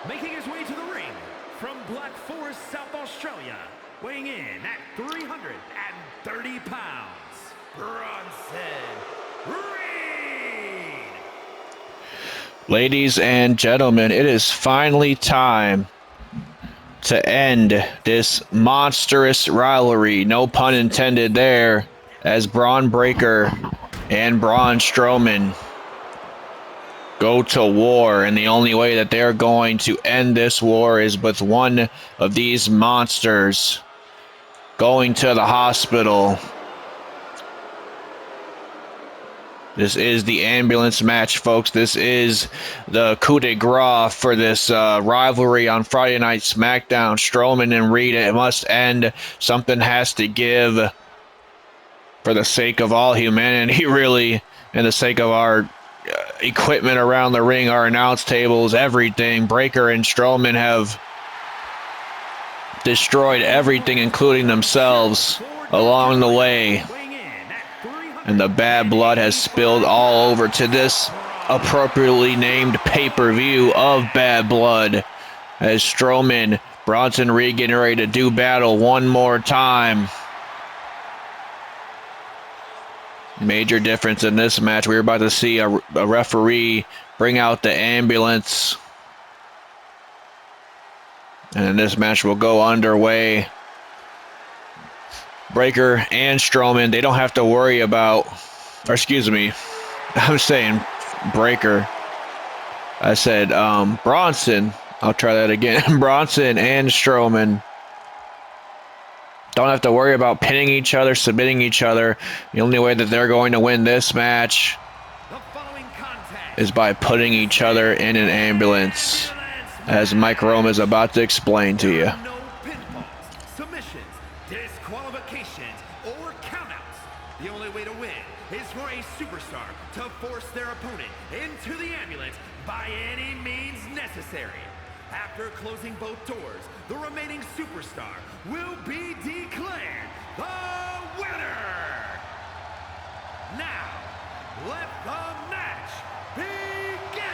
Making his way to the ring from Black Forest, South Australia, weighing in at 330 pounds, Bronson Reed. Ladies and gentlemen, it is finally time to end this monstrous rivalry, no pun intended there, as Braun Breaker and Braun Strowman go to war, and the only way that they're going to end this war is with one of these monsters going to the hospital. This is the ambulance match, folks. This is the coup de grace for this rivalry on Friday Night SmackDown. Strowman and Reed, it must end. Something has to give for the sake of all humanity, really, and the sake of our equipment around the ring, our announce tables, everything. Breaker and Strowman have destroyed everything, including themselves, along the way. And the bad blood has spilled all over to this appropriately named pay-per-view of Bad Blood, as Strowman, Bronson Reed getting ready to do battle one more time. Major difference in this match. We're about to see a referee bring out the ambulance. And this match will go underway. Breaker and Strowman, they don't have to worry about, or excuse me, I'm saying Breaker. I said Bronson. I'll try that again. Bronson and Strowman don't have to worry about pinning each other, submitting each other. The only way that they're going to win this match is by putting each other in an ambulance, as Mike Rome is about to explain to you. The only way to win is for a superstar to force their opponent into the ambulance by any means necessary. After closing both doors, the remaining superstar will be declared the winner. Now, let the match begin.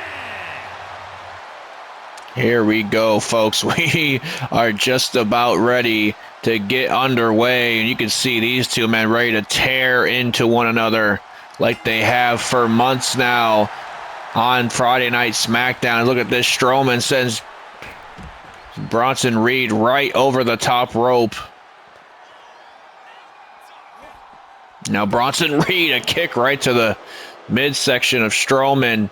Here we go, folks. We are just about ready to get underway, and you can see these two men ready to tear into one another like they have for months now on Friday Night SmackDown. Look at this. Strowman sends Bronson Reed right over the top rope. Now Bronson Reed, a kick right to the midsection of Strowman.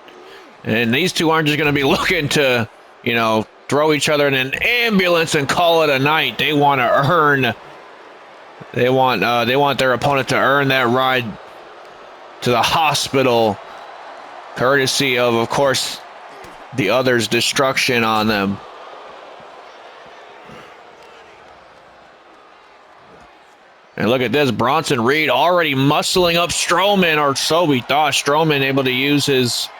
And these two aren't just going to be looking to, you know, throw each other in an ambulance and call it a night. They want to earn. They want their opponent to earn that ride to the hospital, courtesy of course, the other's destruction on them. And look at this, Bronson Reed already muscling up Strowman, or so we thought. Strowman able to use his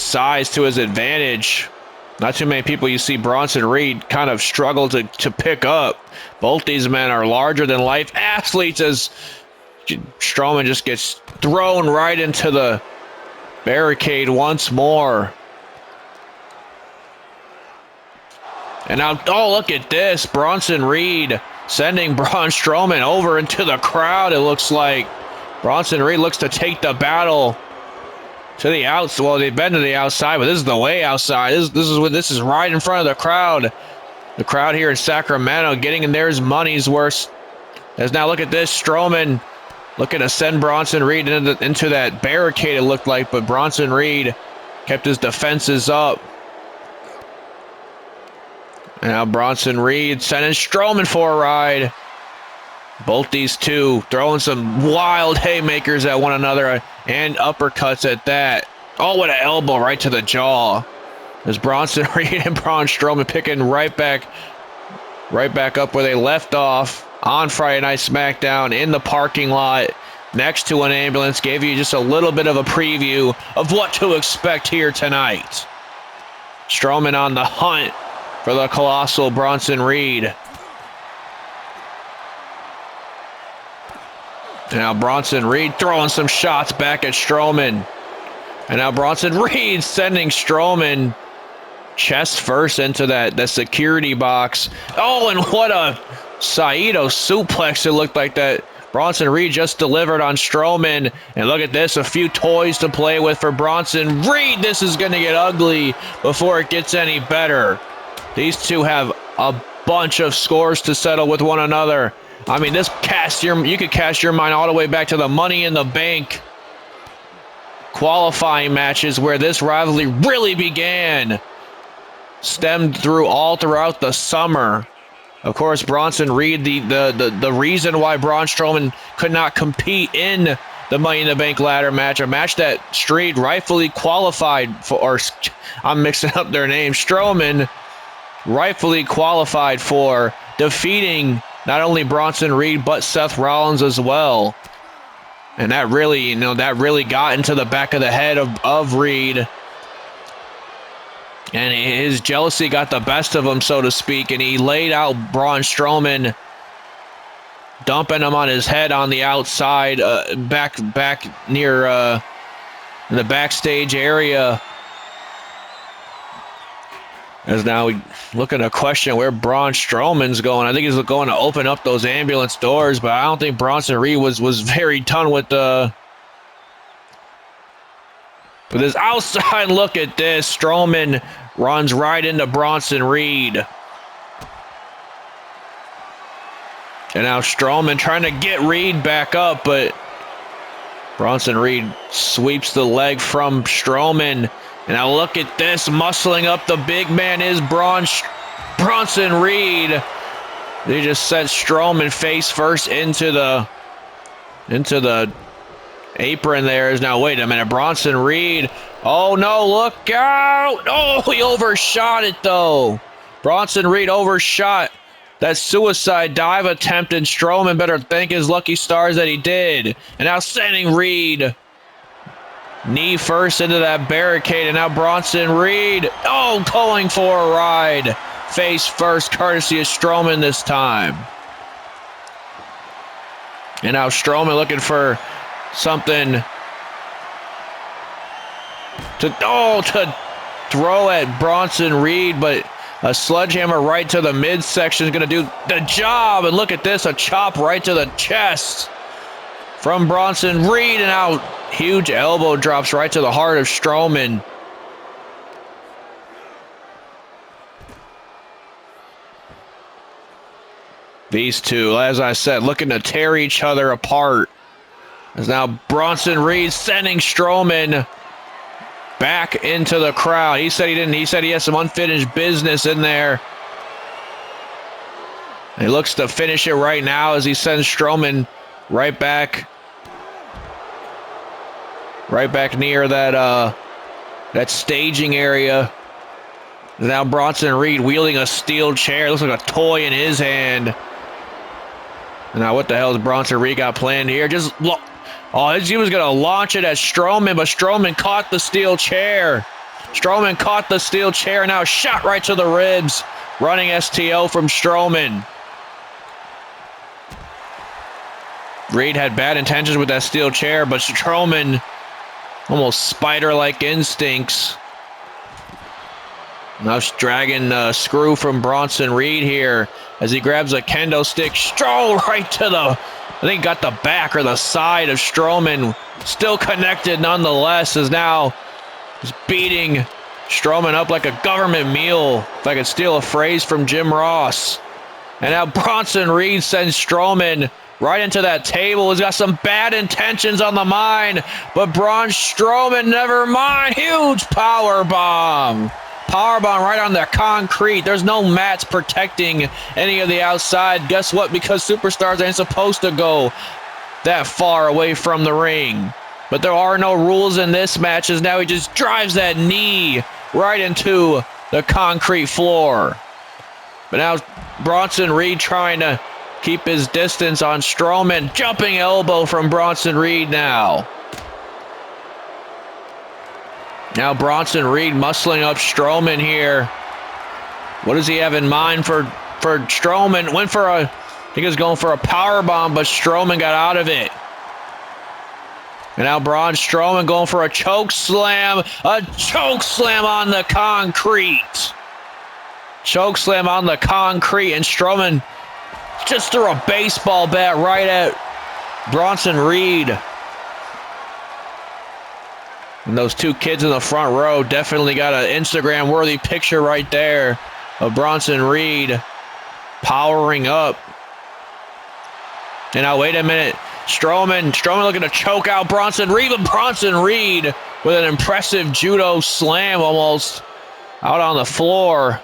size to his advantage. Not too many people you see Bronson Reed kind of struggle to pick up. Both these men are larger than life athletes, as Strowman just gets thrown right into the barricade once more. And now, oh, look at this. Bronson Reed sending Braun Strowman over into the crowd. It looks like Bronson Reed looks to take the battle to the outside. Well, they've been to the outside, but this is the way outside. This is right in front of the crowd. The crowd here in Sacramento getting in theirs money's worth. As now look at this, Strowman looking to send Bronson Reed into that barricade, it looked like, but Bronson Reed kept his defenses up. And now Bronson Reed sending Strowman for a ride. Both these two throwing some wild haymakers at one another and uppercuts at that. Oh, what an elbow right to the jaw. There's Bronson Reed and Braun Strowman picking right back up where they left off on Friday Night SmackDown in the parking lot next to an ambulance. Gave you just a little bit of a preview of what to expect here tonight. Strowman on the hunt for the colossal Bronson Reed. And now Bronson Reed throwing some shots back at Strowman. And now Bronson Reed sending Strowman chest first into that security box. Oh, and what a Saito suplex it looked like that Bronson Reed just delivered on Strowman. And look at this, a few toys to play with for Bronson Reed. This is going to get ugly before it gets any better. These two have a bunch of scores to settle with one another. I mean, you could cast your mind all the way back to the Money in the Bank qualifying matches where this rivalry really began. Stemmed throughout the summer. Of course, Bronson Reed, the reason why Braun Strowman could not compete in the Money in the Bank ladder match, a match that Street rightfully qualified for, or I'm mixing up their names, Strowman rightfully qualified for, defeating not only Bronson Reed, but Seth Rollins as well. And that really, got into the back of the head of Reed. And his jealousy got the best of him, so to speak, and he laid out Braun Strowman, dumping him on his head on the outside, back near the backstage area. As now we looking to question where Braun Strowman's going. I think he's going to open up those ambulance doors, but I don't think Bronson Reed was very done with this outside look at this. Strowman runs right into Bronson Reed. And now Strowman trying to get Reed back up, but Bronson Reed sweeps the leg from Strowman. And now look at this, muscling up the big man is Bronson Reed. They just sent Strowman face first into the apron there. Is now, wait a minute, Bronson Reed. Oh no, look out. Oh, he overshot it though. Bronson Reed overshot that suicide dive attempt, and Strowman better thank his lucky stars that he did. And now sending Reed knee first into that barricade, and now Bronson Reed, going for a ride. Face first, courtesy of Strowman this time. And now Strowman looking for something to throw at Bronson Reed, but a sledgehammer right to the midsection is going to do the job. And look at this, a chop right to the chest from Bronson Reed, and now huge elbow drops right to the heart of Strowman. These two, as I said, looking to tear each other apart. As now Bronson Reed sending Strowman back into the crowd. He said he didn't. He said he has some unfinished business in there. And he looks to finish it right now as he sends Strowman right back near that staging area. Now Bronson Reed wielding a steel chair. Looks like a toy in his hand. Now what the hell has Bronson Reed got planned here? He was going to launch it at Strowman, but Strowman caught the steel chair. Strowman caught the steel chair, now shot right to the ribs. Running STO from Strowman. Reed had bad intentions with that steel chair, but Strowman, almost spider-like instincts. Now dragging screw from Bronson Reed here as he grabs a kendo stick. Right to I think got the back or the side of Strowman. Still connected nonetheless, as now he's beating Strowman up like a government mule, if I could steal a phrase from Jim Ross. And now Bronson Reed sends Strowman right into that table. He's got some bad intentions on the mind, but Braun Strowman, never mind. Huge power bomb. Powerbomb right on the concrete. There's no mats protecting any of the outside. Guess what? Because superstars ain't supposed to go that far away from the ring. But there are no rules in this match, as now he just drives that knee right into the concrete floor. But now Bronson Reed trying to keep his distance on Strowman. Jumping elbow from Bronson Reed now. Now Bronson Reed muscling up Strowman here. What does he have in mind for Strowman? I think he was going for a powerbomb, but Strowman got out of it. And now Braun Strowman going for a choke slam. A choke slam on the concrete. Choke slam on the concrete, and Strowman just threw a baseball bat right at Bronson Reed. And those two kids in the front row definitely got an Instagram-worthy picture right there of Bronson Reed powering up. And now, wait a minute. Strowman looking to choke out Bronson Reed, but Bronson Reed with an impressive judo slam almost out on the floor.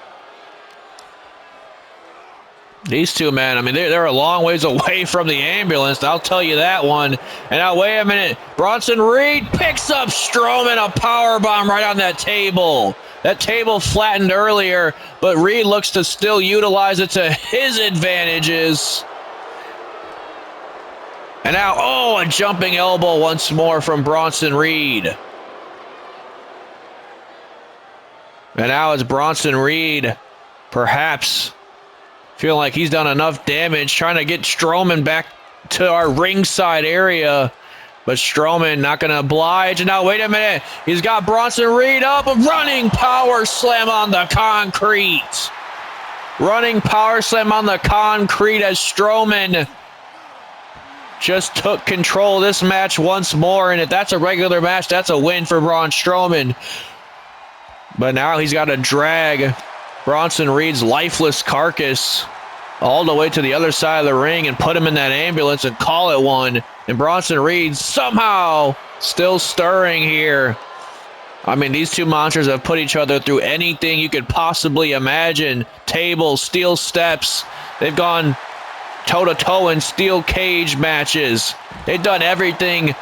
These two men, I mean, they're a long ways away from the ambulance, I'll tell you that one. And now, wait a minute. Bronson Reed picks up Strowman, a powerbomb right on that table. That table flattened earlier, but Reed looks to still utilize it to his advantages. And now, oh, a jumping elbow once more from Bronson Reed. And now it's Bronson Reed, perhaps feeling like he's done enough damage, trying to get Strowman back to our ringside area. But Strowman not going to oblige. And now, wait a minute. He's got Bronson Reed up. A running power slam on the concrete. Running power slam on the concrete as Strowman just took control of this match once more. And if that's a regular match, that's a win for Braun Strowman. But now he's got to drag Bronson Reed's lifeless carcass all the way to the other side of the ring and put him in that ambulance and call it one. And Bronson Reed somehow still stirring here. I mean, these two monsters have put each other through anything you could possibly imagine. Tables, steel steps. They've gone toe-to-toe in steel cage matches. They've done everything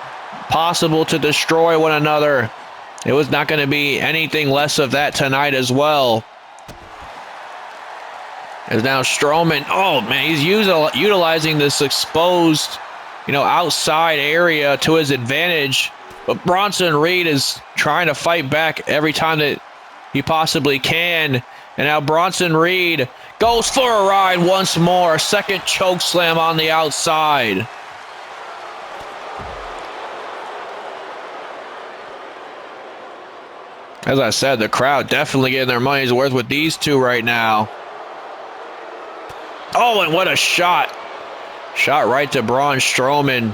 possible to destroy one another. It was not going to be anything less of that tonight as well. As now Strowman, oh man, he's utilizing this exposed, outside area to his advantage. But Bronson Reed is trying to fight back every time that he possibly can. And now Bronson Reed goes for a ride once more. Second choke slam on the outside. As I said, the crowd definitely getting their money's worth with these two right now. Oh, and what a shot. Shot right to Braun Strowman.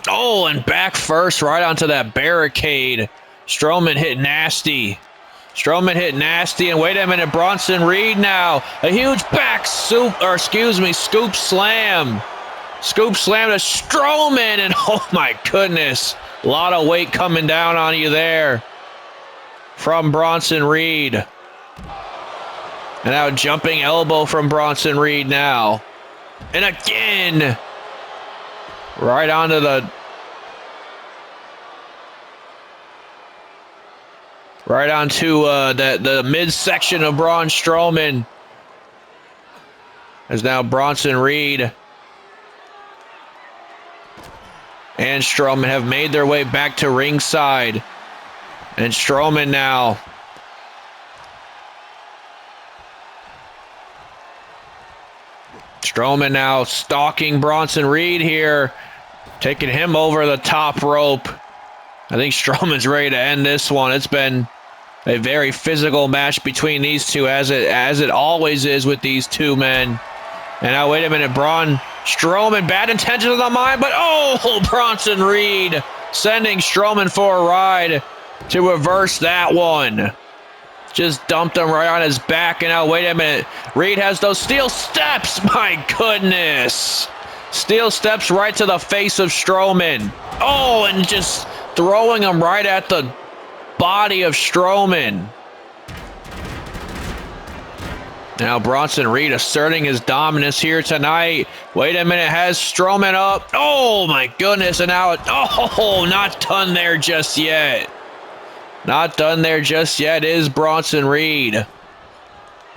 Oh, and back first right onto that barricade. Strowman hit nasty. And wait a minute, Bronson Reed now. A huge back scoop slam. Scoop slam to Strowman, and oh my goodness. A lot of weight coming down on you there from Bronson Reed. And now jumping elbow from Bronson Reed now. And again, right onto the the midsection of Braun Strowman. As now Bronson Reed and Strowman have made their way back to ringside. And Strowman now stalking Bronson Reed here, taking him over the top rope. I think Strowman's ready to end this one. It's been a very physical match between these two, as it always is with these two men. And now, wait a minute, Braun Strowman, bad intentions on the mind, but oh, Bronson Reed sending Strowman for a ride to reverse that one. Just dumped him right on his back. And now, wait a minute, Reed has those steel steps. My goodness. Steel steps right to the face of Strowman. Oh, and just throwing him right at the body of Strowman. Now Bronson Reed asserting his dominance here tonight. Wait a minute, has Strowman up. Oh my goodness, and now not done there just yet. Not done there just yet is Bronson Reed. And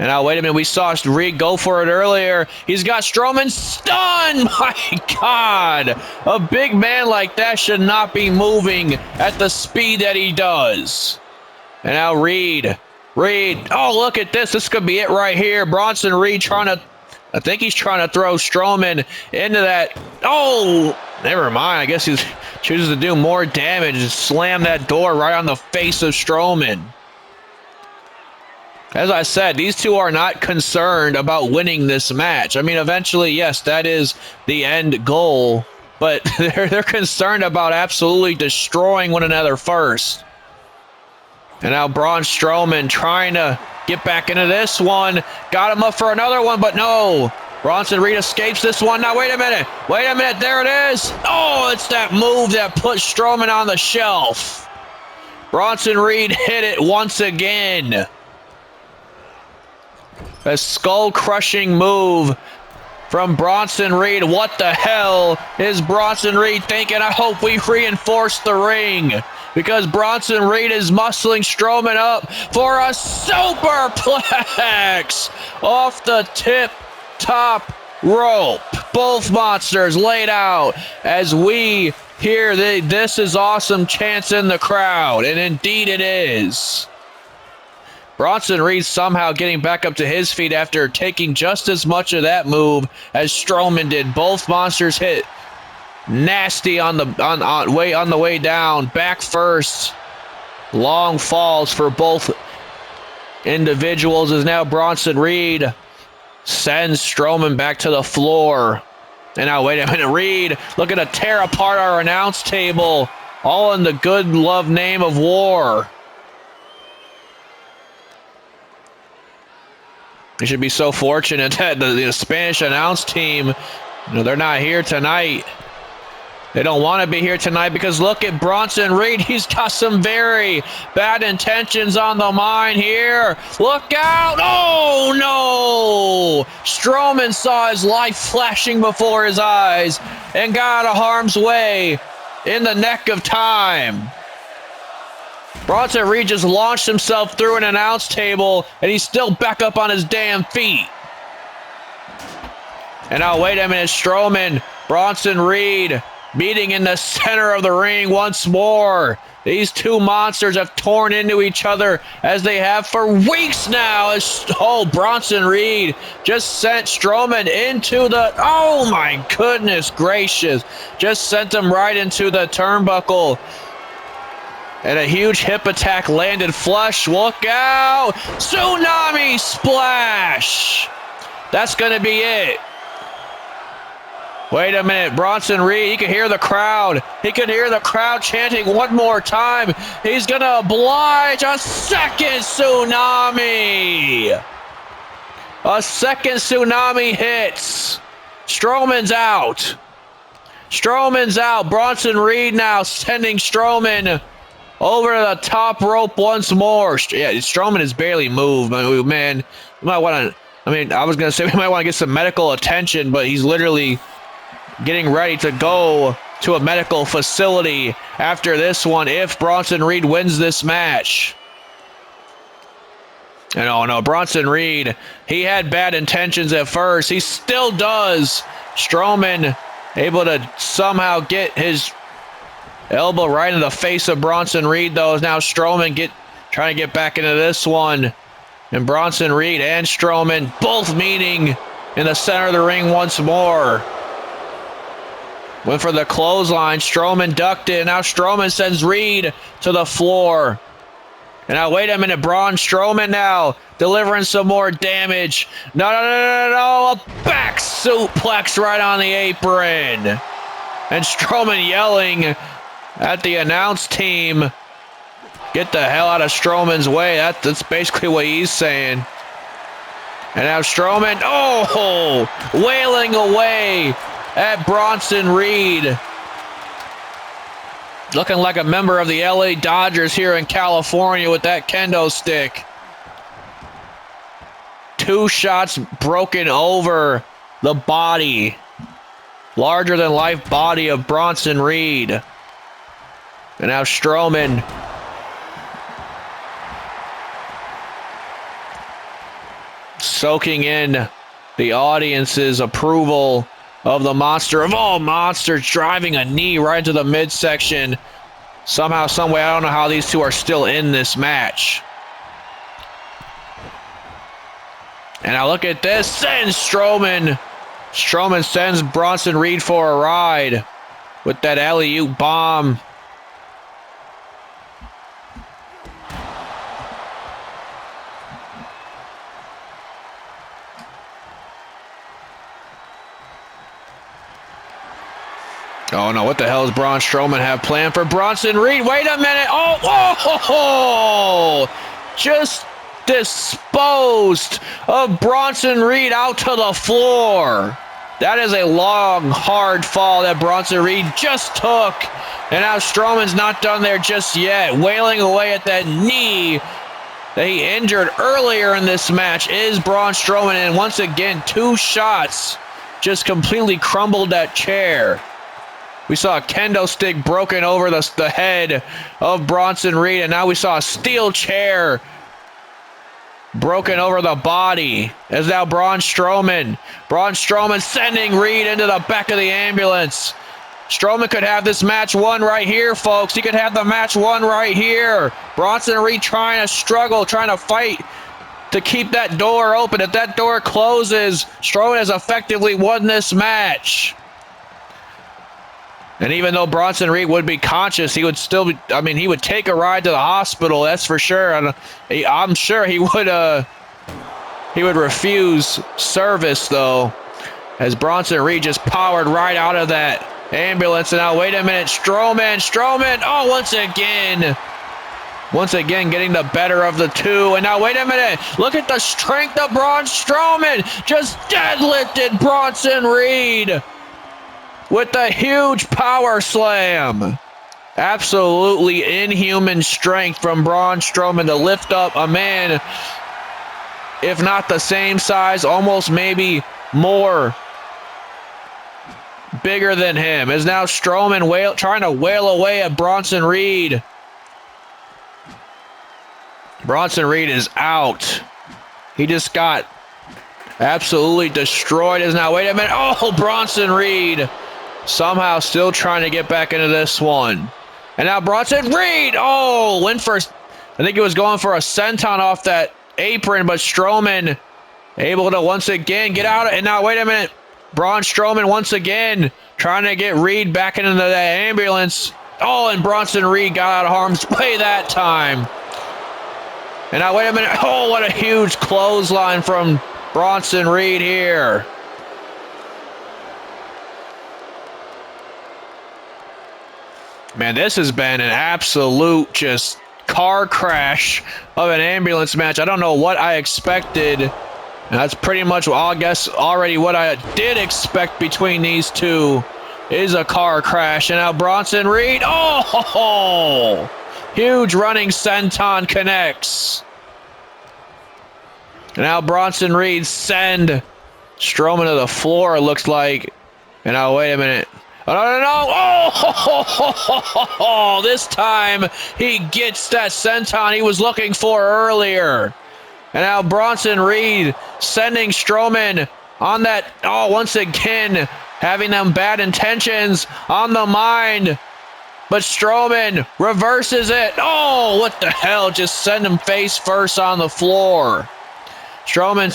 now, wait a minute, we saw Reed go for it earlier. He's got Strowman stunned. My God. A big man like that should not be moving at the speed that he does. And now Reed. Oh, look at this. This could be it right here. Bronson Reed I think he's trying to throw Strowman into that. Oh, never mind. I guess he's chooses to do more damage and slam that door right on the face of Strowman. As I said, these two are not concerned about winning this match. I mean, eventually, yes, that is the end goal, but they're concerned about absolutely destroying one another first. And now Braun Strowman trying to get back into this one. Got him up for another one, but no. Bronson Reed escapes this one. Now, wait a minute. Wait a minute. There it is. Oh, it's that move that put Strowman on the shelf. Bronson Reed hit it once again. A skull-crushing move from Bronson Reed. What the hell is Bronson Reed thinking? I hope we reinforce the ring, because Bronson Reed is muscling Strowman up for a superplex off the top rope. Both monsters laid out as we hear the "This is awesome" chants in the crowd, and indeed it is. Bronson Reed somehow getting back up to his feet after taking just as much of that move as Strowman did. Both monsters hit nasty on the way down. Back first. Long falls for both individuals as now Bronson Reed sends Strowman back to the floor. And now, wait a minute, Reed looking to tear apart our announce table, all in the good love name of war. We should be so fortunate that the Spanish announce team, they're not here tonight. They don't want to be here tonight because look at Bronson Reed. He's got some very bad intentions on the mind here. Look out. Oh, no. Strowman saw his life flashing before his eyes and got out of harm's way in the nick of time. Bronson Reed just launched himself through an announce table, and he's still back up on his damn feet. And now, wait a minute, Strowman, Bronson Reed meeting in the center of the ring once more. These two monsters have torn into each other as they have for weeks now. Bronson Reed just sent Strowman into the, oh my goodness gracious, just sent him right into the turnbuckle. And a huge hip attack landed flush. Look out! Tsunami splash! That's going to be it. Wait a minute. Bronson Reed, he can hear the crowd. He can hear the crowd chanting one more time. He's going to oblige a second tsunami. A second tsunami hits. Strowman's out. Strowman's out. Bronson Reed now sending Strowman over the top rope once more. Yeah, Strowman has barely moved. Man, we might want to, I was going to say we might want to get some medical attention, but he's literally getting ready to go to a medical facility after this one if Bronson Reed wins this match. And oh no, Bronson Reed, he had bad intentions at first. He still does. Strowman able to somehow get his elbow right in the face of Bronson Reed, though. Now Strowman trying to get back into this one. And Bronson Reed and Strowman both meeting in the center of the ring once more. Went for the clothesline. Strowman ducked it. Now Strowman sends Reed to the floor. And now, wait a minute. Braun Strowman now delivering some more damage. No. A back suplex right on the apron. And Strowman yelling at the announce team, get the hell out of Strowman's way. That's basically what he's saying. And now Strowman, wailing away at Bronson Reed. Looking like a member of the LA Dodgers here in California with that kendo stick. 2 shots broken over the body. Larger than life body of Bronson Reed. And now Strowman soaking in the audience's approval of the monster of all monsters, driving a knee right into the midsection. Somehow, some way, I don't know how these two are still in this match. And now look at this. Sends Strowman. Strowman sends Bronson Reed for a ride. with that alley-oop bomb. Oh no, what the hell does Braun Strowman have planned for Bronson Reed? Wait a minute. Oh, just disposed of Bronson Reed out to the floor. That is a long, hard fall that Bronson Reed just took. And now Strowman's not done there just yet. Wailing away at that knee that he injured earlier in this match is Braun Strowman. And once again, 2 shots just completely crumbled that chair. We saw a kendo stick broken over the head of Bronson Reed, and now we saw a steel chair broken over the body. As now Braun Strowman sending Reed into the back of the ambulance. Strowman could have this match won right here, folks. He could have the match won right here. Bronson Reed trying to struggle, trying to fight to keep that door open. If that door closes, Strowman has effectively won this match. And even though Bronson Reed would be conscious, he would still be, he would take a ride to the hospital, that's for sure. And I'm sure he would refuse service, though, as Bronson Reed just powered right out of that ambulance. And now, wait a minute, Strowman, oh, once again getting the better of the two. And now, wait a minute, look at the strength of Braun Strowman, just deadlifted Bronson Reed with the huge power slam. Absolutely inhuman strength from Braun Strowman to lift up a man, if not the same size, almost maybe more bigger than him. As now Strowman trying to wail away at Bronson Reed. Bronson Reed is out. He just got absolutely destroyed. As now, wait a minute. Oh, Bronson Reed somehow still trying to get back into this one. And now Bronson Reed, went for, I think he was going for a senton off that apron, but Strowman able to once again get out. And now, wait a minute, Braun Strowman once again trying to get Reed back into the ambulance. Oh, and Bronson Reed got out of harm's way that time. And now, wait a minute, what a huge clothesline from Bronson Reed here. Man, this has been an absolute just car crash of an ambulance match. I don't know what I expected. And that's pretty much, I guess, already what I did expect between these two is a car crash. And now Bronson Reed, huge running senton connects. And now Bronson Reed send Strowman to the floor, it looks like. And now, wait a minute. Oh, this time he gets that senton he was looking for earlier. And now Bronson Reed sending Strowman on that, once again, having them bad intentions on the mind. But Strowman reverses it. Oh, what the hell? Just send him face first on the floor. Strowman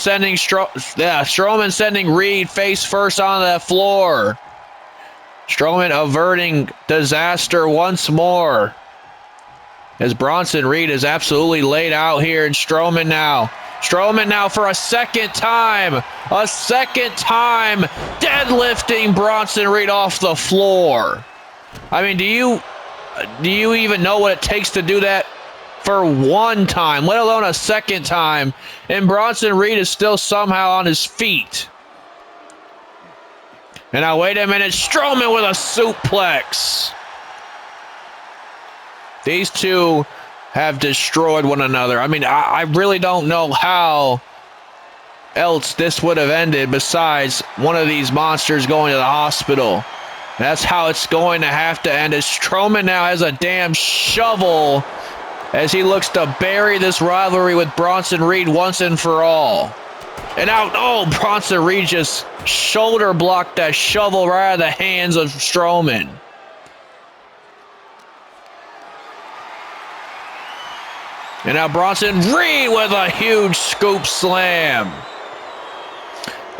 sending Reed face first on the floor. Strowman averting disaster once more. As Bronson Reed is absolutely laid out here. And Strowman now for a second time deadlifting Bronson Reed off the floor. Do you even know what it takes to do that for one time, let alone a second time? And Bronson Reed is still somehow on his feet. And now, wait a minute, Strowman with a suplex. These two have destroyed one another. I really don't know how else this would have ended besides one of these monsters going to the hospital. That's how it's going to have to end, as Strowman now has a damn shovel as he looks to bury this rivalry with Bronson Reed once and for all. And now, Bronson Reed just shoulder blocked that shovel right out of the hands of Strowman. And now Bronson Reed with a huge scoop slam.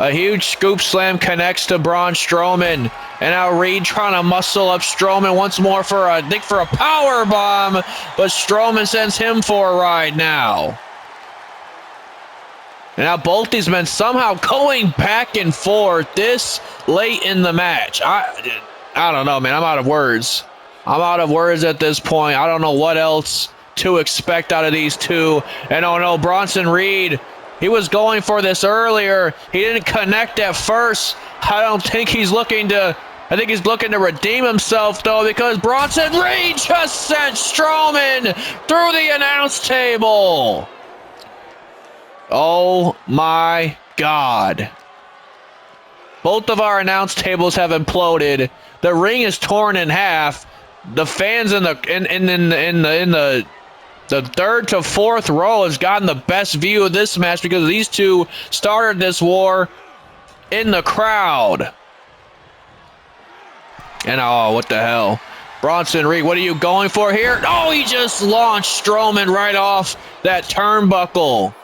A huge scoop slam connects to Braun Strowman. And now Reed trying to muscle up Strowman once more for a power bomb, but Strowman sends him for a ride now. And now both these men somehow going back and forth this late in the match. I don't know, man. I'm out of words. I'm out of words at this point. I don't know what else to expect out of these two. And oh no, Bronson Reed, he was going for this earlier. He didn't connect at first. I think he's looking to redeem himself, though, because Bronson Reed just sent Strowman through the announce table. Oh my God. Both of our announce tables have imploded. The ring is torn in half. The fans in the third to fourth row has gotten the best view of this match because these two started this war in the crowd. And oh, what the hell? Bronson Reed, what are you going for here? Oh, he just launched Strowman right off that turnbuckle.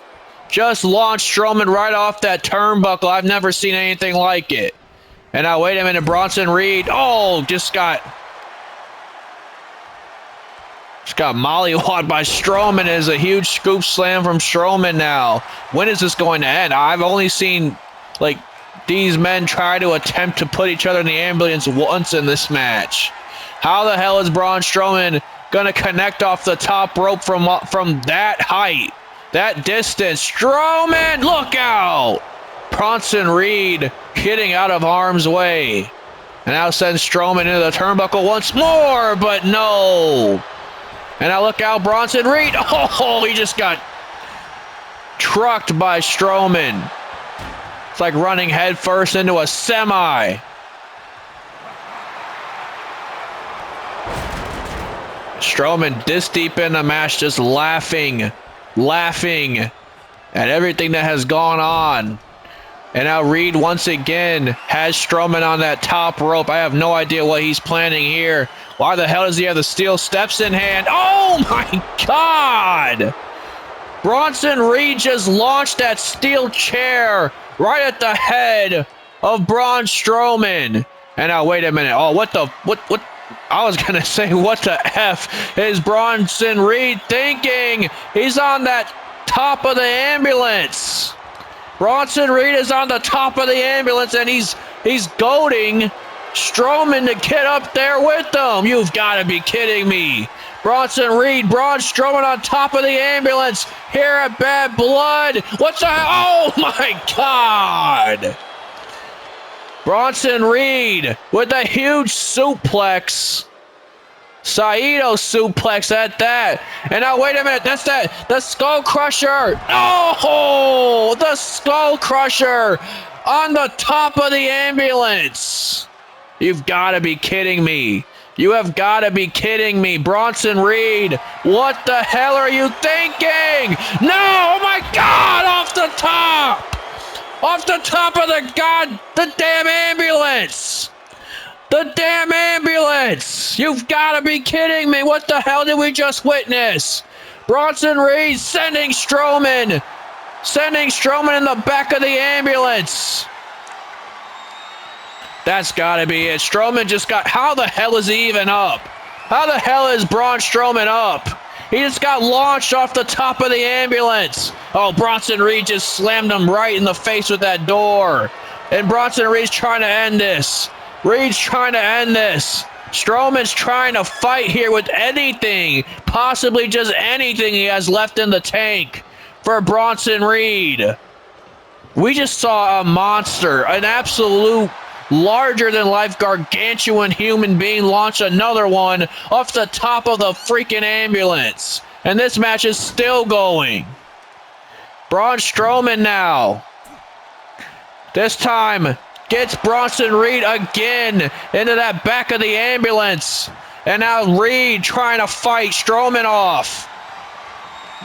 Just launched Strowman right off that turnbuckle. I've never seen anything like it. And now, wait a minute, Bronson Reed. Oh, just got mollywopped by Strowman. As a huge scoop slam from Strowman now. When is this going to end? I've only seen, like, these men try to attempt to put each other in the ambulance once in this match. How the hell is Braun Strowman going to connect off the top rope from that height? That distance. Strowman, look out! Bronson Reed getting out of harm's way. And now sends Strowman into the turnbuckle once more, but no. And now look out, Bronson Reed. Oh, he just got trucked by Strowman. It's like running headfirst into a semi. Strowman this deep in the match just laughing at everything that has gone on. And now Reed once again has Strowman on that top rope. I have no idea what he's planning here. Why the hell does he have the steel steps in hand? Oh my God! Bronson Reed just launched that steel chair right at the head of Braun Strowman. And now wait a minute. Oh, what? I was going to say, what the F is Bronson Reed thinking? He's on that top of the ambulance. Bronson Reed is on the top of the ambulance, and he's goading Strowman to get up there with him. You've got to be kidding me. Bronson Reed, Braun Strowman on top of the ambulance here at Bad Blood. What's that? Oh my God. Bronson Reed with a huge suplex. Saito suplex at that. And now wait a minute, that's the Skull Crusher. Oh, the Skull Crusher on the top of the ambulance. You've got to be kidding me. You have got to be kidding me. Bronson Reed, what the hell are you thinking? No, oh my God, off the top. Off the top of the damn ambulance. The damn ambulance. You've got to be kidding me. What the hell did we just witness? Bronson Reed sending Strowman in the back of the ambulance. That's got to be it. Strowman just got... How the hell is he even up? How the hell is Braun Strowman up? He just got launched off the top of the ambulance. Oh, Bronson Reed just slammed him right in the face with that door. And Bronson Reed's trying to end this. Reed's trying to end this. Strowman's trying to fight here with anything, possibly just anything he has left in the tank for Bronson Reed. We just saw a monster, an absolute larger-than-life gargantuan human being launch another one off the top of the freaking ambulance. And this match is still going. Braun Strowman now. This time gets Bronson Reed again into that back of the ambulance. And now Reed trying to fight Strowman off.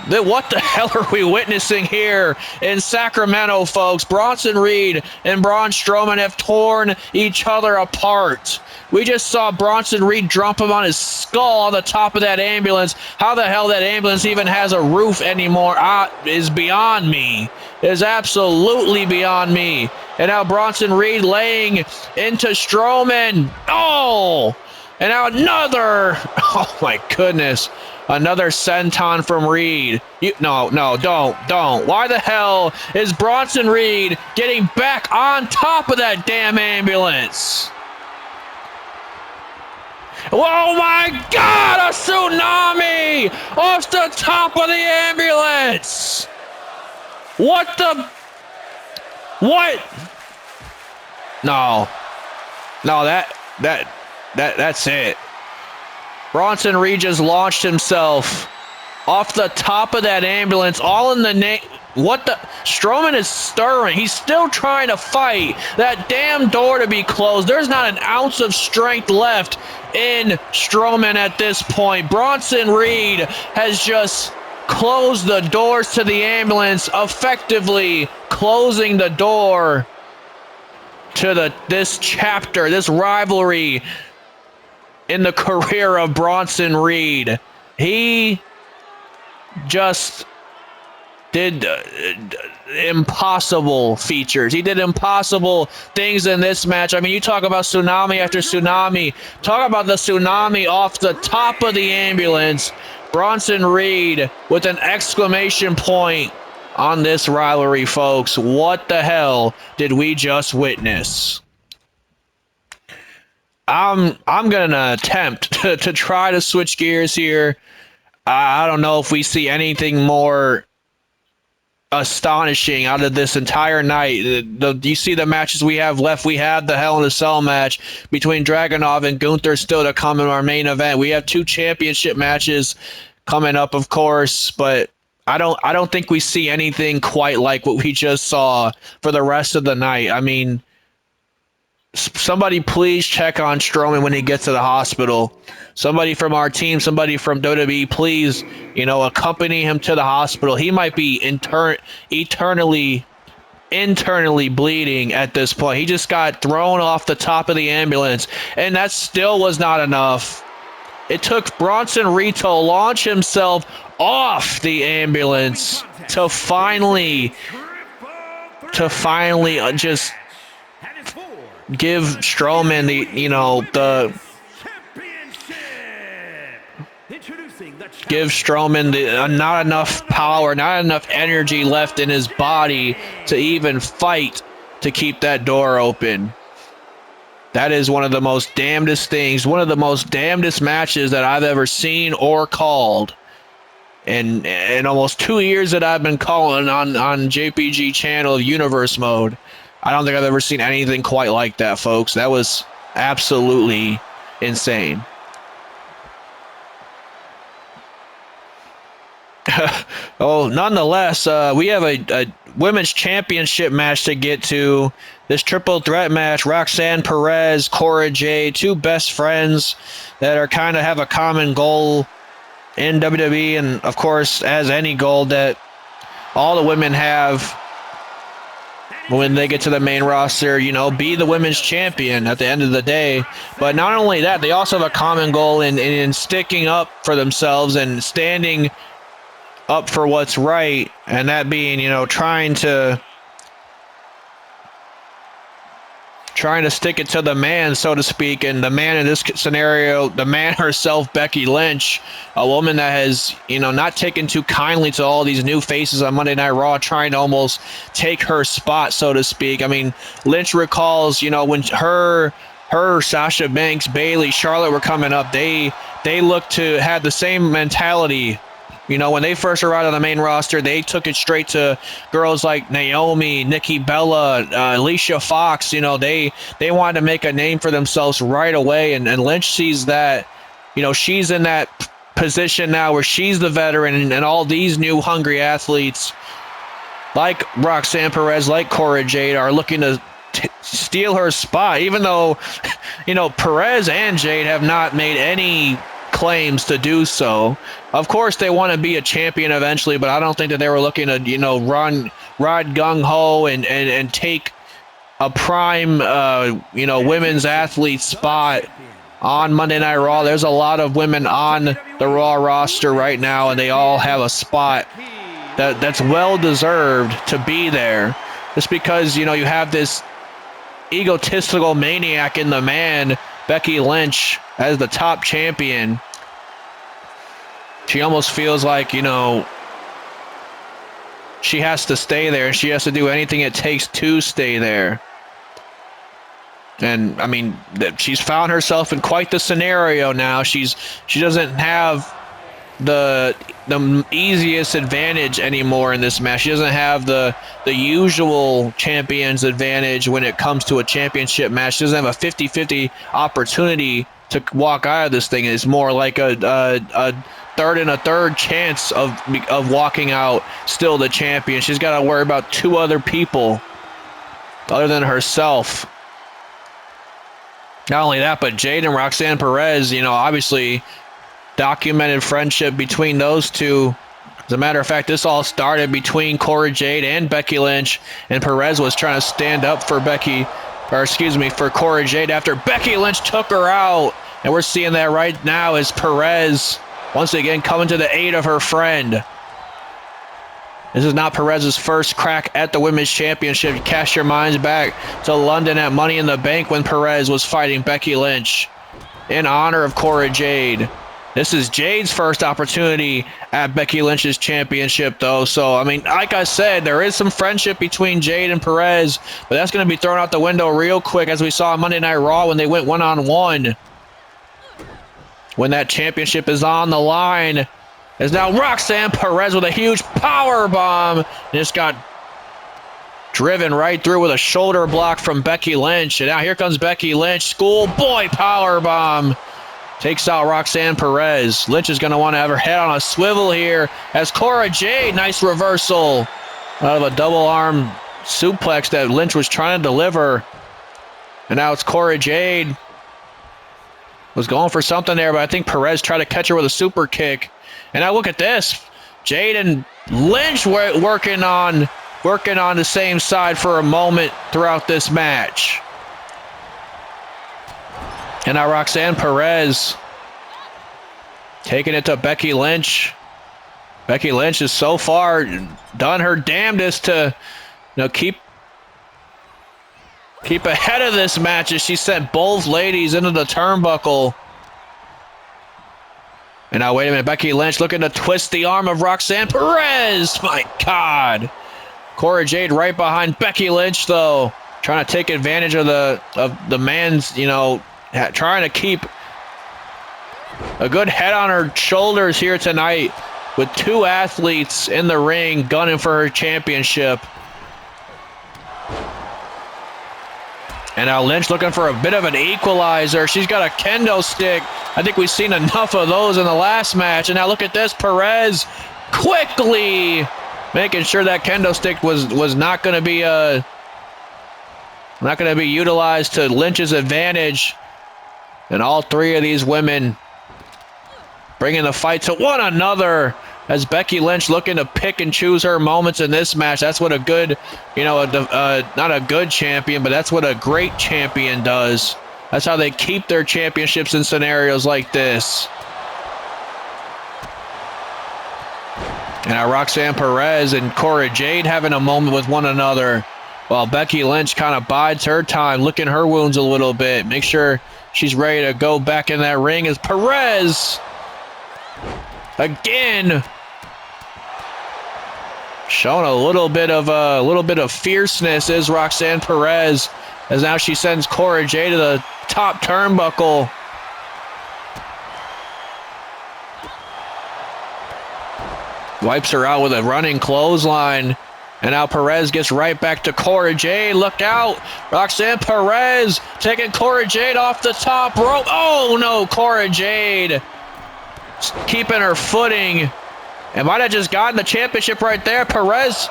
What the hell are we witnessing here in Sacramento, folks? Bronson Reed and Braun Strowman have torn each other apart. We just saw Bronson Reed drop him on his skull on the top of that ambulance. How the hell that ambulance even has a roof anymore is beyond me. Is absolutely beyond me. And now Bronson Reed laying into Strowman. Oh! And now another. Oh my goodness. Another senton from Reed. No, don't. Why the hell is Bronson Reed getting back on top of that damn ambulance? Oh my God, a tsunami off the top of the ambulance. What the? What? No, that's it. Bronson Reed just launched himself off the top of that ambulance, all in the name. What the? Strowman is stirring. He's still trying to fight that damn door to be closed. There's not an ounce of strength left in Strowman at this point. Bronson Reed has just closed the doors to the ambulance, effectively closing the door to this chapter, this rivalry in the career of Bronson Reed. He just did impossible features. He did impossible things in this match. I mean, you talk about tsunami after tsunami. Talk about the tsunami off the top of the ambulance. Bronson Reed with an exclamation point on this rivalry, folks. What the hell did we just witness? I'm gonna attempt to try to switch gears here. I don't know if we see anything more astonishing out of this entire night. You see the matches we have left. We have the Hell in a Cell match between Dragunov and Gunther still to come in our main event. We have 2 championship matches coming up, of course, but I don't think we see anything quite like what we just saw for the rest of the night. I mean, somebody please check on Strowman when he gets to the hospital. Somebody from our team, somebody from WWE, please, accompany him to the hospital. He might be internally bleeding at this point. He just got thrown off the top of the ambulance, and that still was not enough. It took Bronson Reed to launch himself off the ambulance to finally just give Strowman not enough power, not enough energy left in his body to even fight to keep that door open. That is one of the most damnedest things, one of the most damnedest matches that I've ever seen or called. And in almost 2 years that I've been calling on JPG channel of Universe Mode, I don't think I've ever seen anything quite like that, folks. That was absolutely insane. Oh, nonetheless, we have a women's championship match to get to. This triple threat match, Roxxane, Perez, Cora, Jade, 2 best friends that are kind of have a common goal in WWE, and of course, as any goal that all the women have when they get to the main roster, be the women's champion at the end of the day. But not only that, they also have a common goal in sticking up for themselves and standing up for what's right, and that being, trying to stick it to the man, so to speak. And the man in this scenario, the man herself, Becky Lynch, a woman that has, not taken too kindly to all these new faces on Monday Night Raw, trying to almost take her spot, so to speak. I mean, Lynch recalls, when her, Sasha Banks, Bayley, Charlotte were coming up, they looked to have the same mentality. When they first arrived on the main roster, they took it straight to girls like Naomi, Nikki Bella, Alicia Fox. They wanted to make a name for themselves right away. And Lynch sees that, she's in that position now where she's the veteran, and all these new hungry athletes like Roxanne Perez, like Cora Jade are looking to steal her spot, even though, Perez and Jade have not made any claims to do so. Of course, they want to be a champion eventually, but I don't think that they were looking to, ride gung-ho and take a prime, women's athlete spot on Monday Night Raw. There's a lot of women on the Raw roster right now, and they all have a spot that's well-deserved to be there. Just because, you have this egotistical maniac in the man, Becky Lynch, as the top champion. She almost feels like, you know, she has to stay there, and she has to do anything it takes to stay there. And, I mean, she's found herself in quite the scenario now. She doesn't have the easiest advantage anymore in this match. She doesn't have the usual champion's advantage when it comes to a championship match. She doesn't have a 50-50 opportunity to walk out of this thing. It's more like a third and a third chance of walking out still the champion. She's got to worry about two other people other than herself. Not only that, but Jade and Roxanne Perez, you know, obviously documented friendship between those two. As a matter of fact, this all started between Cora Jade and Becky Lynch, and Perez was trying to stand up for for Cora Jade after Becky Lynch took her out. And we're seeing that right now as Perez once again coming to the aid of her friend. This is not Perez's first crack at the Women's Championship. Cast your minds back to London at Money in the Bank when Perez was fighting Becky Lynch in honor of Cora Jade. This is Jade's first opportunity at Becky Lynch's championship, though. So, I mean, like I said, there is some friendship between Jade and Perez, but that's going to be thrown out the window real quick, as we saw on Monday Night Raw when they went one-on-one. When that championship is on the line, is now Roxanne Perez with a huge power bomb. Just got driven right through with a shoulder block from Becky Lynch. And now here comes Becky Lynch. Schoolboy power bomb. Takes out Roxanne Perez. Lynch is going to want to have her head on a swivel here as Cora Jade, nice reversal out of a double arm suplex that Lynch was trying to deliver. And now it's Cora Jade. Was going for something there, but I think Perez tried to catch her with a super kick. And now look at this. Jade and Lynch were working on the same side for a moment throughout this match. And now Roxanne Perez taking it to Becky Lynch. Becky Lynch has so far done her damnedest to, you know, keep ahead of this match as she sent both ladies into the turnbuckle. And now, wait a minute, Becky Lynch looking to twist the arm of Roxanne Perez. My God. Cora Jade right behind Becky Lynch, though, trying to take advantage of the man's, you know, trying to keep a good head on her shoulders here tonight with two athletes in the ring gunning for her championship. And now Lynch looking for a bit of an equalizer. She's got a kendo stick. I think we've seen enough of those in the last match. And now look at this. Perez quickly making sure that kendo stick was not going to be utilized to Lynch's advantage. And all three of these women bringing the fight to one another as Becky Lynch looking to pick and choose her moments in this match. That's what a good, you know, not a good champion, but that's what a great champion does. That's how they keep their championships in scenarios like this. And now Roxanne Perez and Cora Jade having a moment with one another while Becky Lynch kind of bides her time, licking her wounds a little bit. Make sure she's ready to go back in that ring as Perez again showing a little bit of fierceness is Roxanne Perez, as now she sends Cora Jade to the top turnbuckle. Wipes her out with a running clothesline. And now Perez gets right back to Cora Jade. Look out. Roxanne Perez taking Cora Jade off the top rope. Oh, no. Cora Jade keeping her footing. And might have just gotten the championship right there. Perez,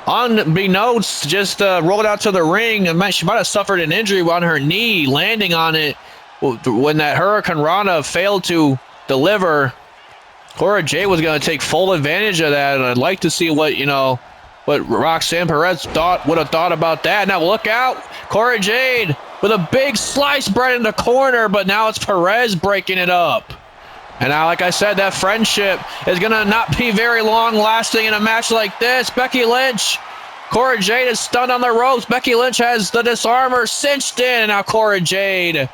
unbeknownst, just rolled out to the ring. And she might have suffered an injury on her knee, landing on it when that Hurricane Rana failed to deliver. Cora Jade was going to take full advantage of that. And I'd like to see what Roxanne Perez would have thought about that. Now look out. Cora Jade with a big slice bread in the corner, but now it's Perez breaking it up. And now, like I said, that friendship is going to not be very long lasting in a match like this. Becky Lynch Cora Jade is stunned on the ropes. Becky Lynch has the disarmer cinched in. And now Cora Jade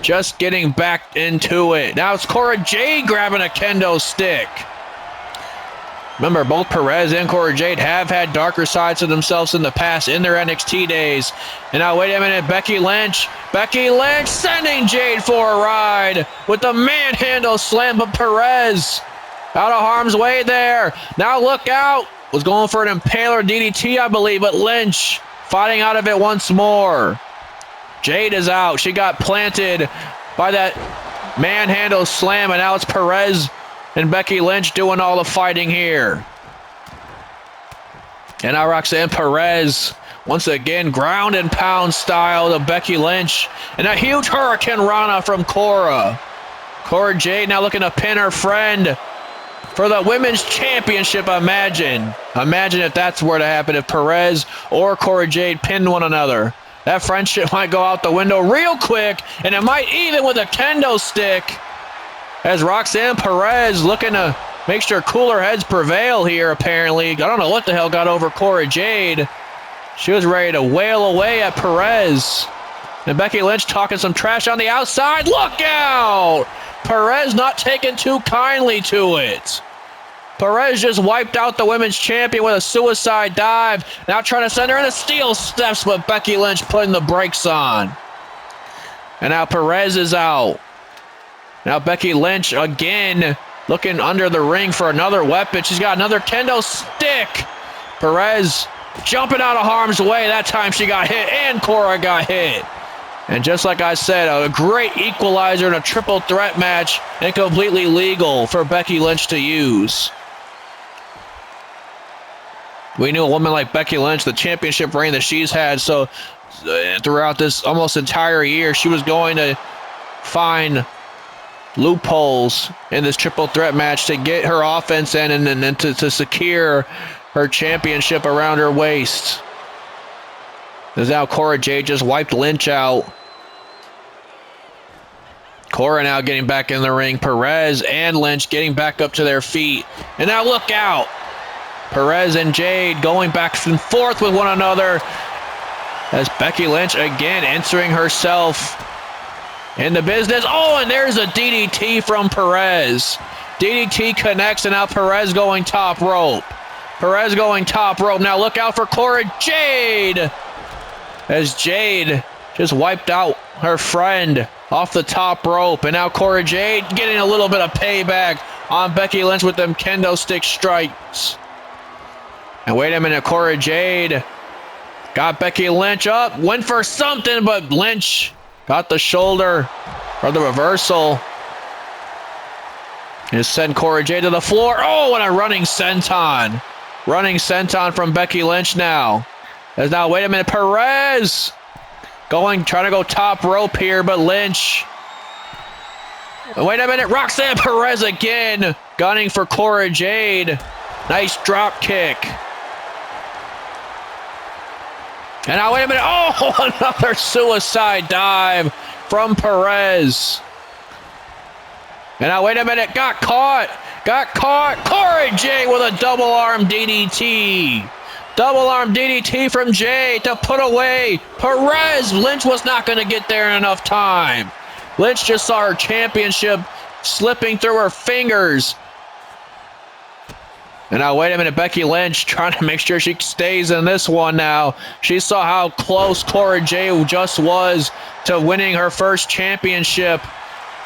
just getting back into it. Now it's Cora Jade grabbing a kendo stick. Remember, both Perez and Cora Jade have had darker sides to themselves in the past in their NXT days. And now, wait a minute, Becky Lynch. Becky Lynch sending Jade for a ride with the manhandle slam, but Perez out of harm's way there. Now look out. Was going for an impaler DDT, I believe, but Lynch fighting out of it once more. Jade is out. She got planted by that manhandle slam, and now it's Perez and Becky Lynch doing all the fighting here. And now Roxanne Perez, once again, ground and pound style to Becky Lynch. And a huge Hurricane Rana from Cora. Cora Jade now looking to pin her friend for the Women's Championship, imagine. Imagine if that's were to happen, if Perez or Cora Jade pinned one another. That friendship might go out the window real quick, and it might even with a kendo stick. As Roxanne Perez looking to make sure cooler heads prevail here, apparently. I don't know what the hell got over Cora Jade. She was ready to wail away at Perez. And Becky Lynch talking some trash on the outside. Look out! Perez not taking too kindly to it. Perez just wiped out the women's champion with a suicide dive. Now trying to send her into steel steps, but Becky Lynch putting the brakes on. And now Perez is out. Now Becky Lynch again looking under the ring for another weapon. She's got another kendo stick. Perez jumping out of harm's way. That time she got hit and Cora got hit. And just like I said, a great equalizer in a triple threat match and completely legal for Becky Lynch to use. We knew a woman like Becky Lynch, the championship reign that she's had, so throughout this almost entire year, she was going to find loopholes in this triple threat match to get her offense in and to secure her championship around her waist. As now Cora Jade just wiped Lynch out. Cora now getting back in the ring. Perez and Lynch getting back up to their feet. And now look out. Perez and Jade going back and forth with one another. As Becky Lynch again entering herself in the business. Oh, and there's a DDT from Perez. DDT connects, and now Perez going top rope. Perez going top rope. Now look out for Cora Jade. As Jade just wiped out her friend off the top rope. And now Cora Jade getting a little bit of payback on Becky Lynch with them kendo stick strikes. And wait a minute, Cora Jade got Becky Lynch up. Went for something, but Lynch got the shoulder or the reversal. Just send Cora Jade to the floor. Oh, and a running senton. Running senton from Becky Lynch now. As now, wait a minute, Perez trying to go top rope here, but Lynch. Wait a minute, Roxanne Perez again, gunning for Cora Jade. Nice drop kick. And now, wait a minute, oh, another suicide dive from Perez. And now, wait a minute, got caught. Cora Jade with a double arm DDT. Double arm DDT from Jade to put away Perez. Lynch was not going to get there in enough time. Lynch just saw her championship slipping through her fingers. And now, wait a minute, Becky Lynch trying to make sure she stays in this one now. She saw how close Cora Jade just was to winning her first championship.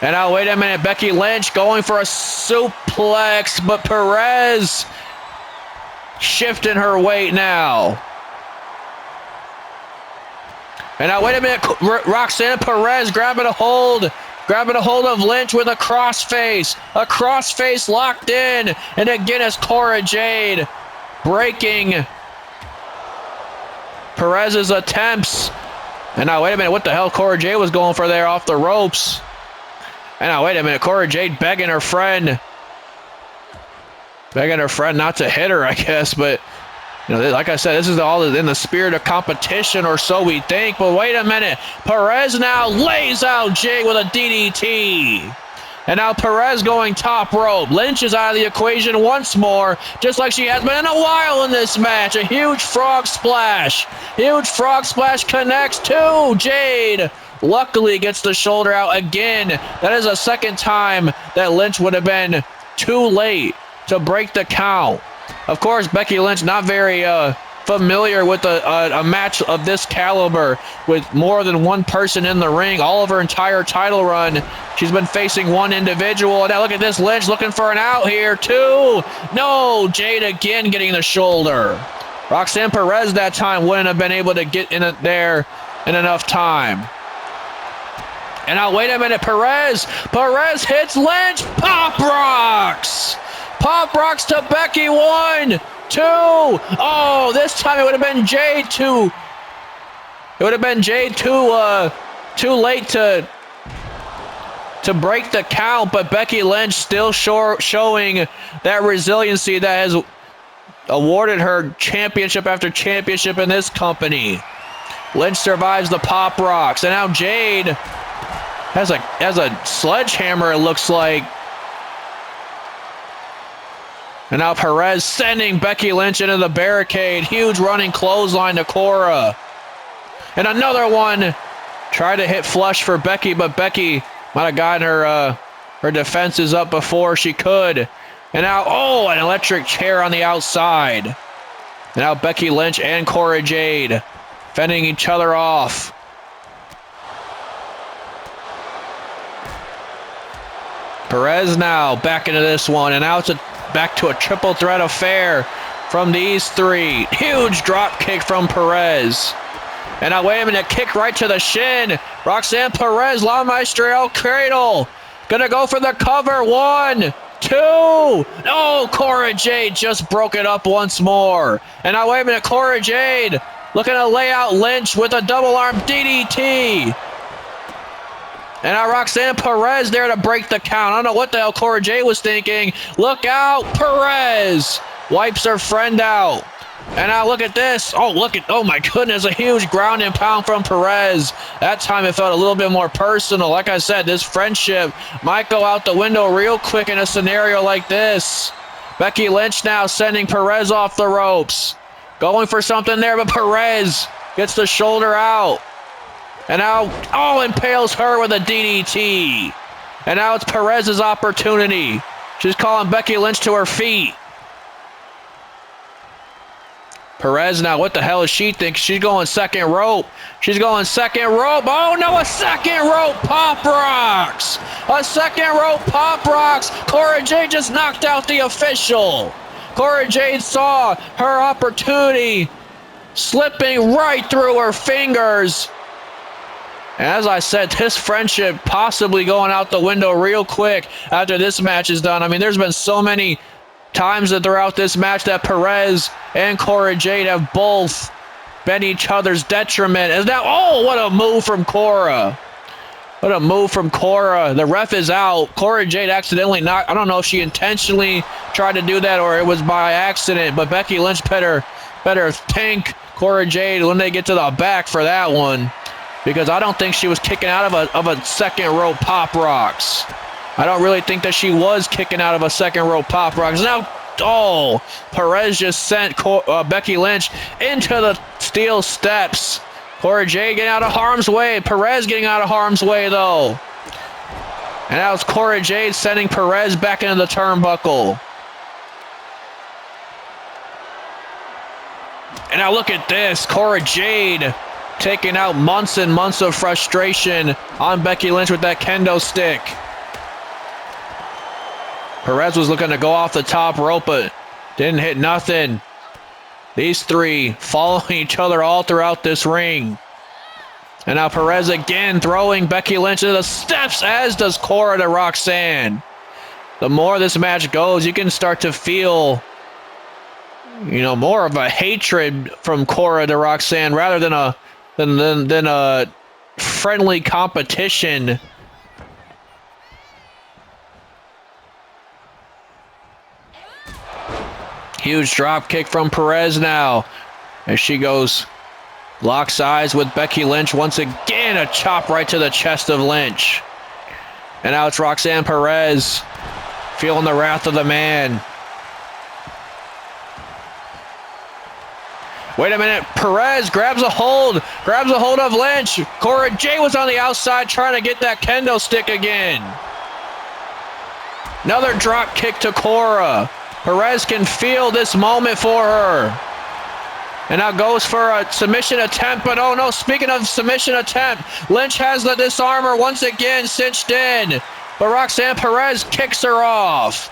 And now, wait a minute, Becky Lynch going for a suplex, but Perez shifting her weight now. And now, wait a minute, Roxanne Perez grabbing a hold of Lynch with a crossface. A crossface locked in. And again, it's Cora Jade breaking Perez's attempts. And now, wait a minute, what the hell Cora Jade was going for there off the ropes? And now, wait a minute, Cora Jade begging her friend not to hit her, I guess. But, you know, like I said, this is all in the spirit of competition, or so we think. But wait a minute. Perez now lays out Jade with a DDT. And now Perez going top rope. Lynch is out of the equation once more, just like she has been in a while in this match. A huge frog splash. Huge frog splash connects to Jade. Luckily gets the shoulder out again. That is the second time that Lynch would have been too late to break the count. Of course, Becky Lynch not very familiar with a match of this caliber with more than one person in the ring. All of her entire title run, she's been facing one individual. Now look at this, Lynch looking for an out here. Two. No, Jade again getting the shoulder. Roxanne Perez that time wouldn't have been able to get in it there in enough time. And now wait a minute, Perez hits Lynch. Pop rocks. Pop rocks to Becky. 1, 2. Oh, this time it would have been Jade too. It would have been Jade too late to break the count, but Becky Lynch still showing that resiliency that has awarded her championship after championship in this company. Lynch survives the pop rocks, and now Jade has a sledgehammer, it looks like. And now Perez sending Becky Lynch into the barricade. Huge running clothesline to Cora. And another one. Tried to hit flush for Becky, but Becky might have gotten her defenses up before she could. And now, oh, an electric chair on the outside. And now Becky Lynch and Cora Jade fending each other off. Perez now back into this one, and now it's back to a triple threat affair from these three. Huge drop kick from Perez. And now wait a minute, kick right to the shin. Roxanne Perez, La Maestro Cradle. Gonna go for the cover. 1, 2. No, Cora Jade just broke it up once more. And now wait a minute, Cora Jade looking to lay out Lynch with a double arm DDT. And now Roxanne Perez there to break the count. I don't know what the hell Cora Jade was thinking. Look out, Perez wipes her friend out. And now look at this. Oh my goodness, a huge ground and pound from Perez. That time it felt a little bit more personal. Like I said, this friendship might go out the window real quick in a scenario like this. Becky Lynch now sending Perez off the ropes. Going for something there, but Perez gets the shoulder out. And now, impales her with a DDT. And now it's Perez's opportunity. She's calling Becky Lynch to her feet. Perez now, what the hell is she thinking? She's going second rope. She's going second rope. Oh no, a second rope pop rocks. A second rope pop rocks. Cora Jade just knocked out the official. Cora Jade saw her opportunity slipping right through her fingers. And as I said, this friendship possibly going out the window real quick after this match is done. I mean, there's been so many times that throughout this match that Perez and Cora Jade have both been each other's detriment. And now, what a move from Cora. What a move from Cora. The ref is out. Cora Jade accidentally knocked. I don't know if she intentionally tried to do that or it was by accident, but Becky Lynch better thank Cora Jade when they get to the back for that one. Because I don't think she was kicking out of a second row pop rocks. I don't really think that she was kicking out of a second row pop rocks. Now, Perez just sent Becky Lynch into the steel steps. Cora Jade getting out of harm's way. Perez getting out of harm's way, though. And now it's Cora Jade sending Perez back into the turnbuckle. And now look at this. Cora Jade taking out months and months of frustration on Becky Lynch with that kendo stick. Perez was looking to go off the top rope, but didn't hit nothing. These three following each other all throughout this ring. And now Perez again throwing Becky Lynch into the steps, as does Cora to Roxanne. The more this match goes, you can start to feel, more of a hatred from Cora to Roxanne rather than a friendly competition. Huge drop kick from Perez now as she locks eyes with Becky Lynch. Once again, a chop right to the chest of Lynch. And now it's Roxanne Perez feeling the wrath of the man. Wait a minute. Perez grabs a hold of Lynch. Cora Jade was on the outside trying to get that kendo stick again. Another drop kick to Cora. Perez can feel this moment for her. And now goes for a submission attempt, but oh no, speaking of submission attempt, Lynch has the disarmer once again cinched in. But Roxanne Perez kicks her off.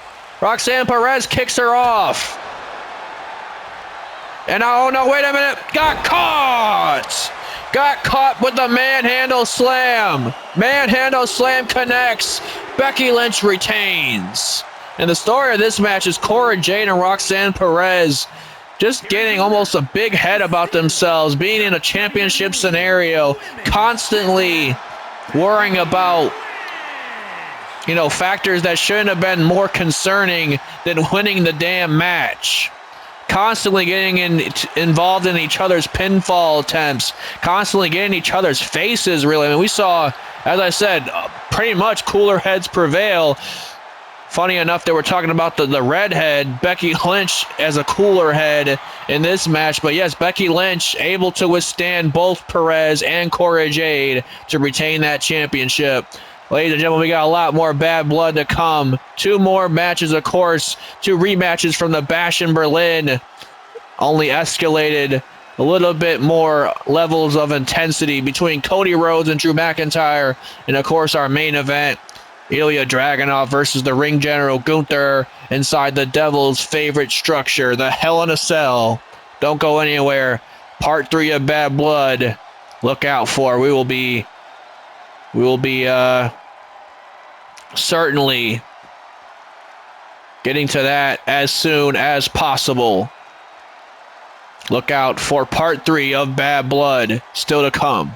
And now, oh no, wait a minute. Got caught with the manhandle slam. Manhandle slam connects. Becky Lynch retains. And the story of this match is Cora Jade and Roxanne Perez just getting almost a big head about themselves, being in a championship scenario, constantly worrying about, factors that shouldn't have been more concerning than winning the damn match. Constantly getting involved in each other's pinfall attempts, constantly getting each other's faces, really. I mean, we saw, as I said, pretty much cooler heads prevail. Funny enough, they were talking about the redhead, Becky Lynch, as a cooler head in this match. But yes, Becky Lynch able to withstand both Perez and Cora Jade to retain that championship. Ladies and gentlemen, we got a lot more bad blood to come. 2 more matches, of course. 2 rematches from the Bash in Berlin. Only escalated a little bit more levels of intensity between Cody Rhodes and Drew McIntyre. And, of course, our main event, Ilya Dragunov versus the ring general Gunther inside the Devil's favorite structure, the Hell in a Cell. Don't go anywhere. Part 3 of Bad Blood. Look out for. We will be certainly getting to that as soon as possible. Look out for part 3 of Bad Blood still to come.